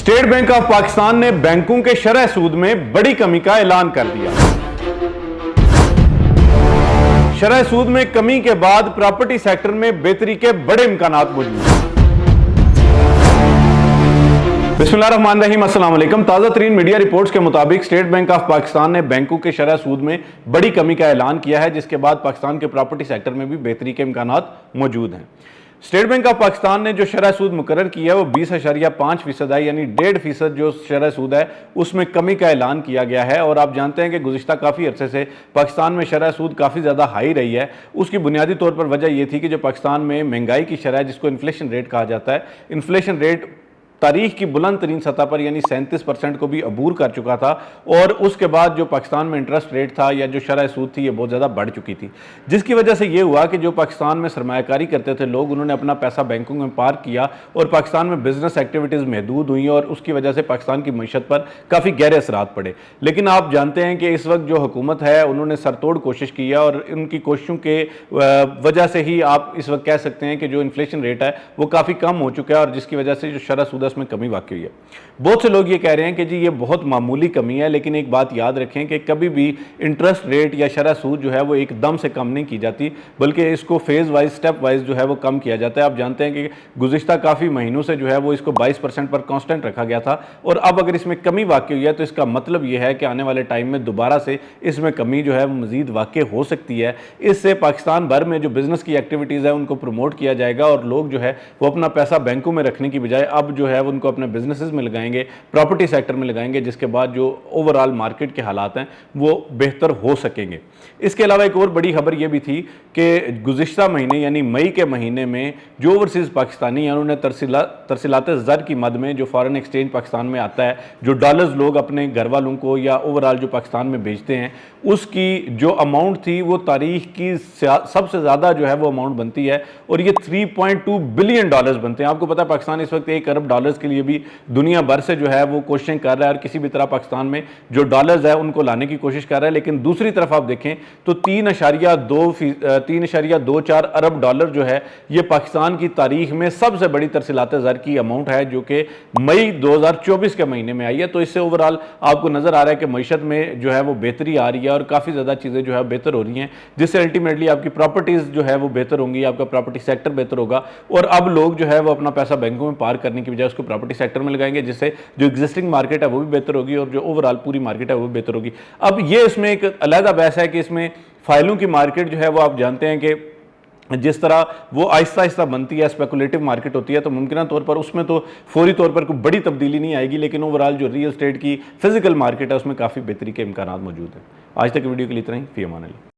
State bank of Pakistan ने बैंकों के शरह सूद में बड़ी कमी का ऐलान कर दिया। शरह सूद में कमी के बाद प्रॉपर्टी सेक्टर में बेहतरी के बड़े इम्कानात मौजूद हैं। बिस्मिल्लाहिर्रहमानिर्रहीम, अस्सलाम वालेकुम। ताज़ा तरीन मीडिया रिपोर्ट्स के मुताबिक स्टेट बैंक ऑफ पाकिस्तान ने बैंकों के शरह सूद में बड़ी कमी का ऐलान किया है, जिसके बाद पाकिस्तान के प्रॉपर्टी सेक्टर में भी बेहतरी के इम्कानात मौजूद हैं। स्टेट बैंक ऑफ पाकिस्तान ने जो शरह सूद मुकर्रर किया है वो 20.5% है, यानी 1.5% जो शरह सूद है उसमें कमी का ऐलान किया गया है। और आप जानते हैं कि गुज़िश्ता काफ़ी अरसे से पाकिस्तान में शरह सूद काफ़ी ज़्यादा हाई रही है। उसकी बुनियादी तौर पर वजह यह थी कि जो पाकिस्तान में महंगाई की शरह, जिसको इन्फ्लेशन रेट कहा जाता है, इन्फ्लेशन रेट तारीख की बुलंद तरीन सतह पर यानी 37% को भी अबूर कर चुका था। और उसके बाद जो पाकिस्तान में इंटरेस्ट रेट था या जो शरह सूद थी ये बहुत ज़्यादा बढ़ चुकी थी, जिसकी वजह से ये हुआ कि जो पाकिस्तान में सरमायाकारी करते थे लोग, उन्होंने अपना पैसा बैंकों में पार्क किया और पाकिस्तान में बिजनेस एक्टिविटीज़ महदूद हुई और उसकी वजह से पाकिस्तान की मईशत पर काफ़ी गहरे असरात पड़े। लेकिन आप जानते हैं कि इस वक्त जो हुकूमत है उन्होंने सरतोड़ कोशिश की है और उनकी कोशिशों के वजह से ही आप इस वक्त कह सकते हैं कि जो इन्फ्लेशन रेट है वो काफ़ी कम हो चुका है और जिसकी वजह से जो शरह सूद में कमी वाकई हुई है। बहुत से लोग ये कह रहे हैं कि जी ये बहुत मामूली कमी है, लेकिन एक बात याद रखें कि कभी भी इंटरेस्ट रेट या शरह सूद जो है वो एकदम से कम नहीं की जाती, बल्कि इसको फेज वाइज, स्टेप वाइज जो है वो कम किया जाता है। आप जानते हैं कि गुज़िश्ता काफ़ी महीनों से जो है वो इसको 22% पर कांस्टेंट रखा गया था और अब अगर इसमें कमी वाकई हुई है तो इसका मतलब ये है कि आने वाले टाइम में दोबारा से इसमें कमी जो है मज़ीद वाकई हो सकती है। इससे पाकिस्तान भर में जो बिज़नेस की एक्टिविटीज़ है उनको प्रमोट किया जाएगा और लोग जो है वो अपना पैसा बैंकों में रखने की बजाय अब जो है उनको अपने बिजनेसेस में लगाएंगे, प्रॉपर्टी सेक्टर में लगाएंगे, जिसके बाद जो ओवरऑल मार्केट के हालात हैं वो बेहतर हो सकेंगे। इसके अलावा एक और बड़ी खबर ये भी थी कि गुज़िश्ता महीने यानी मई के महीने में जो ओवरसीज़ पाकिस्तानी हैं उन्होंने तरसीलात ज़र की मद में जो फॉरेन एक्सचेंज पाकिस्तान में आता है, जो डॉलर्स लोग अपने घर वालों को या ओवरऑल जो पाकिस्तान में बेचते हैं, उसकी जो अमाउंट थी वो तारीख की सबसे ज़्यादा जो है वो अमाउंट बनती है और ये 3.2 बिलियन डॉलर्स बनते हैं। आपको पता है पाकिस्तान इस वक्त 1 अरब डॉलर्स के लिए भी दुनिया भर से जो है वो कोशिशें कर रहा है और किसी भी तरह पाकिस्तान में जो डॉलर्स है उनको लाने की कोशिश कर रहा है। लेकिन दूसरी तरफ आप देखें तो 3.24 अरब डॉलर जो है ये पाकिस्तान की तारीख में सबसे बड़ी तरसीलात ज़र की अमाउंट है, जो कि मई 2024 के महीने में आई है। तो इससे ओवरऑल आपको नजर आ रहा है कि मईशत में जो है वो बेहतरी आ रही है और काफ़ी ज़्यादा चीज़ें जो है बेहतर हो रही हैं, जिससे अल्टीमेटली आपकी प्रॉपर्टीज़ जो है वो बेहतर होंगी, आपका प्रॉपर्टी सेक्टर बेहतर होगा और अब लोग जो है वो अपना पैसा बैंकों में पार्क करने की बजाय उसको प्रॉपर्टी सेक्टर में लगाएंगे, जिससे जो एग्जिस्टिंग मार्केट है वो भी बेहतर होगी और जो ओवरऑल पूरी मार्केट है वो भी बेहतर होगी। अब ये इसमें एक अलग बहस है कि इसमें फाइलों की मार्केट जो है वो आप जानते हैं कि जिस तरह वो आहिस्ता आहिस्ता बनती है, स्पेकुलेटिव मार्केट होती है, तो मुमकिन तौर पर उसमें तो फौरी तौर पर कोई बड़ी तब्दीली नहीं आएगी, लेकिन ओवरऑल जो रियल एस्टेट की फिजिकल मार्केट है उसमें काफ़ी बेहतरी के इम्कानात मौजूद हैं। आज तक वीडियो के लिए इतना ही। फी अमान अल्लाह।